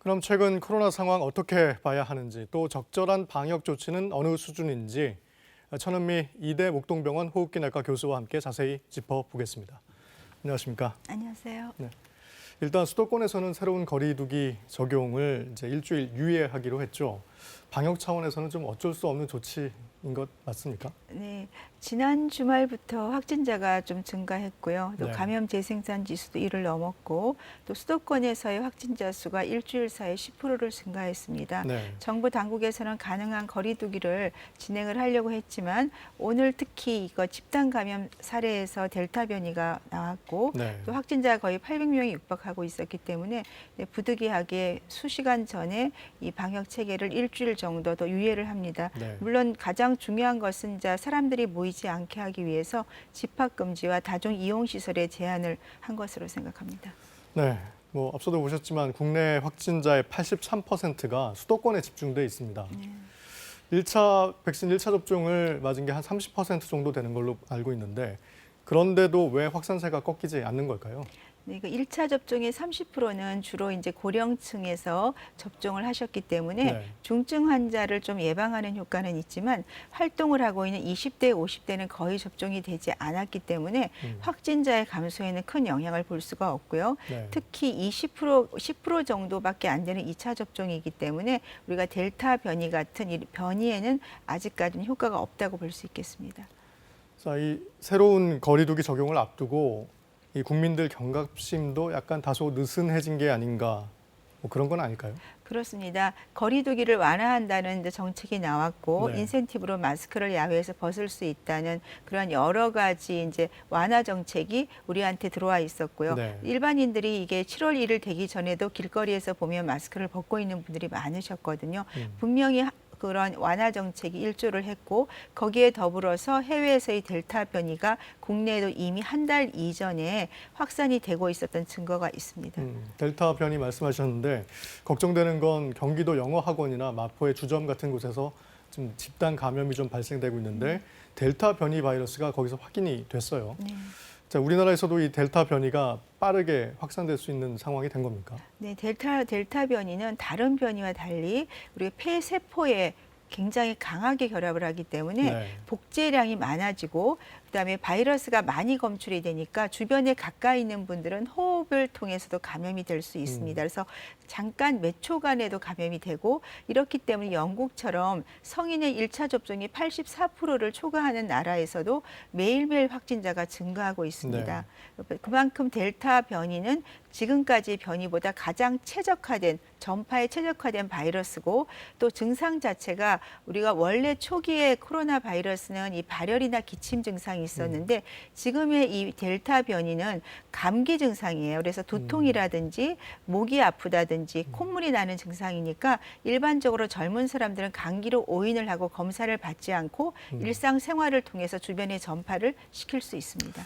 그럼 최근 코로나 상황 어떻게 봐야 하는지, 또 적절한 방역 조치는 어느 수준인지 천은미 이대 목동병원 호흡기내과 교수와 함께 자세히 짚어보겠습니다. 안녕하십니까? 안녕하세요. 네. 일단 수도권에서는 새로운 거리두기 적용을 이제 일주일 유예하기로 했죠. 방역 차원에서는 좀 어쩔 수 없는 조치인 것 맞습니까? 네, 지난 주말부터 확진자가 좀 증가했고요. 또 네. 감염 재생산 지수도 1을 넘었고, 또 수도권에서의 확진자 수가 일주일 사이에 10%를 증가했습니다. 네. 정부 당국에서는 가능한 거리두기를 진행을 하려고 했지만 오늘 특히 이거 집단 감염 사례에서 델타 변이가 나왔고 네. 또 확진자가 거의 800명이 육박하고 있었기 때문에 부득이하게 수시간 전에 이 방역 체계를 일주일 정도 더 유예를 합니다. 네. 물론 가장 중요한 것은 이제 사람들이 모이지 않게 하기 위해서 집합 금지와 다중 이용 시설의 제한을 한 것으로 생각합니다. 네. 앞서도 보셨지만 국내 확진자의 83%가 수도권에 집중돼 있습니다. 네. 1차 백신 1차 접종을 맞은 게 한 30% 정도 되는 걸로 알고 있는데 그런데도 왜 확산세가 꺾이지 않는 걸까요? 네, 그 1차 접종의 30%는 주로 이제 고령층에서 접종을 하셨기 때문에 네. 중증 환자를 좀 예방하는 효과는 있지만 활동을 하고 있는 20대, 50대는 거의 접종이 되지 않았기 때문에 확진자의 감소에는 큰 영향을 볼 수가 없고요. 네. 특히 10% 정도밖에 안 되는 2차 접종이기 때문에 우리가 델타 변이 같은 이 변이에는 아직까지는 효과가 없다고 볼 수 있겠습니다. 자, 이 새로운 거리두기 적용을 앞두고 이 국민들 경각심도 약간 다소 느슨해진 게 아닌가, 그런 건 아닐까요? 그렇습니다. 거리두기를 완화한다는 이제 정책이 나왔고 네. 인센티브로 마스크를 야외에서 벗을 수 있다는 그런 여러 가지 이제 완화 정책이 우리한테 들어와 있었고요. 네. 일반인들이 이게 7월 1일 되기 전에도 길거리에서 보면 마스크를 벗고 있는 분들이 많으셨거든요. 분명히 그런 완화 정책이 일조를 했고 거기에 더불어서 해외에서의 델타 변이가 국내에도 이미 한 달 이전에 확산이 되고 있었던 증거가 있습니다. 델타 변이 말씀하셨는데 걱정되는 건 경기도 영어학원이나 마포의 주점 같은 곳에서 좀 집단 감염이 좀 발생되고 있는데 델타 변이 바이러스가 거기서 확인이 됐어요. 네. 자, 우리나라에서도 이 델타 변이가 빠르게 확산될 수 있는 상황이 된 겁니까? 네, 델타 변이는 다른 변이와 달리 우리 폐세포에 굉장히 강하게 결합을 하기 때문에 네. 복제량이 많아지고 그다음에 바이러스가 많이 검출이 되니까 주변에 가까이 있는 분들은 호흡을 통해서도 감염이 될 수 있습니다. 그래서 잠깐 몇 초간에도 감염이 되고 이렇기 때문에 영국처럼 성인의 1차 접종이 84%를 초과하는 나라에서도 매일매일 확진자가 증가하고 있습니다. 그만큼 델타 변이는 지금까지 변이보다 가장 최적화된 전파에 최적화된 바이러스고 또 증상 자체가 우리가 원래 초기에 코로나 바이러스는 이 발열이나 기침 증상이 있었는데 지금의 이 델타 변이는 감기 증상이에요. 그래서 두통이라든지 목이 아프다든지 콧물이 나는 증상이니까 일반적으로 젊은 사람들은 감기로 오인을 하고 검사를 받지 않고 일상생활을 통해서 주변에 전파를 시킬 수 있습니다.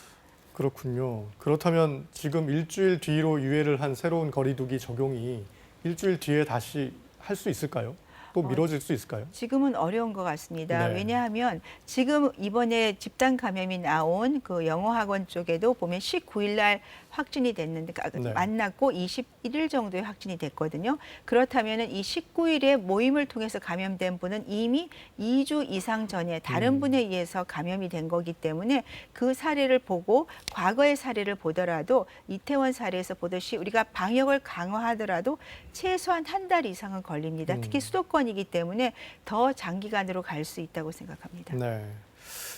그렇군요. 그렇다면 지금 일주일 뒤로 유예를 한 새로운 거리두기 적용이 일주일 뒤에 다시 할 수 있을까요? 또 미뤄질 수 있을까요? 지금은 어려운 것 같습니다. 네. 왜냐하면 지금 이번에 집단 감염이 나온 그 영어학원 쪽에도 보면 19일 날 확진이 됐는데 네. 만났고 21일 정도에 확진이 됐거든요. 그렇다면 이 19일에 모임을 통해서 감염된 분은 이미 2주 이상 전에 다른 분에 의해서 감염이 된 거기 때문에 그 사례를 보고 과거의 사례를 보더라도 이태원 사례에서 보듯이 우리가 방역을 강화하더라도 최소한 한 달 이상은 걸립니다. 특히 수도권이기 때문에 더 장기간으로 갈 수 있다고 생각합니다. 네.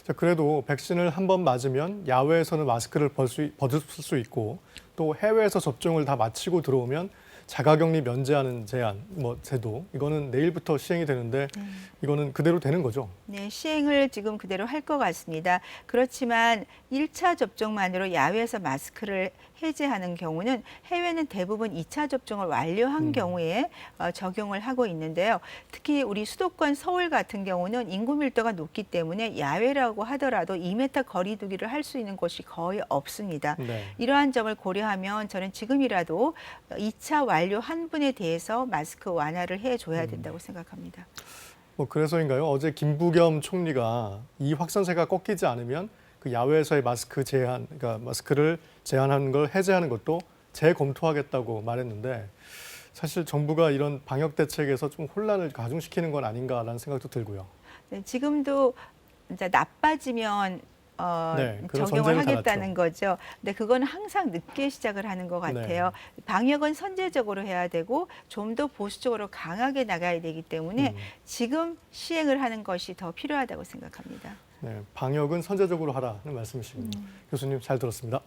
자, 그래도 백신을 한 번 맞으면 야외에서는 마스크를 벗을 수 있고 또 해외에서 접종을 다 마치고 들어오면 자가격리 면제하는 제도, 이거는 내일부터 시행이 되는데 이거는 그대로 되는 거죠? 네, 시행을 지금 그대로 할 것 같습니다. 그렇지만 1차 접종만으로 야외에서 마스크를 해제하는 경우는 해외는 대부분 2차 접종을 완료한 경우에 적용을 하고 있는데요. 특히 우리 수도권 서울 같은 경우는 인구 밀도가 높기 때문에 야외라고 하더라도 2m 거리두기를 할 수 있는 곳이 거의 없습니다. 네. 이러한 점을 고려하면 저는 지금이라도 2차 완료한 분에 대해서 마스크 완화를 해줘야 된다고 생각합니다. 그래서인가요? 어제 김부겸 총리가 이 확산세가 꺾이지 않으면 그 야외에서의 마스크 제한, 그러니까 마스크를 제한하는 걸 해제하는 것도 재검토하겠다고 말했는데 사실 정부가 이런 방역 대책에서 좀 혼란을 가중시키는 건 아닌가라는 생각도 들고요. 네, 지금도 이제 나빠지면 네, 그런 적용을 전제를 하겠다는 거죠. 근데 그건 항상 늦게 시작을 하는 것 같아요. 방역은 선제적으로 해야 되고 좀 더 보수적으로 강하게 나가야 되기 때문에 지금 시행을 하는 것이 더 필요하다고 생각합니다. 네, 방역은 선제적으로 하라는 말씀이시군요. 교수님 잘 들었습니다.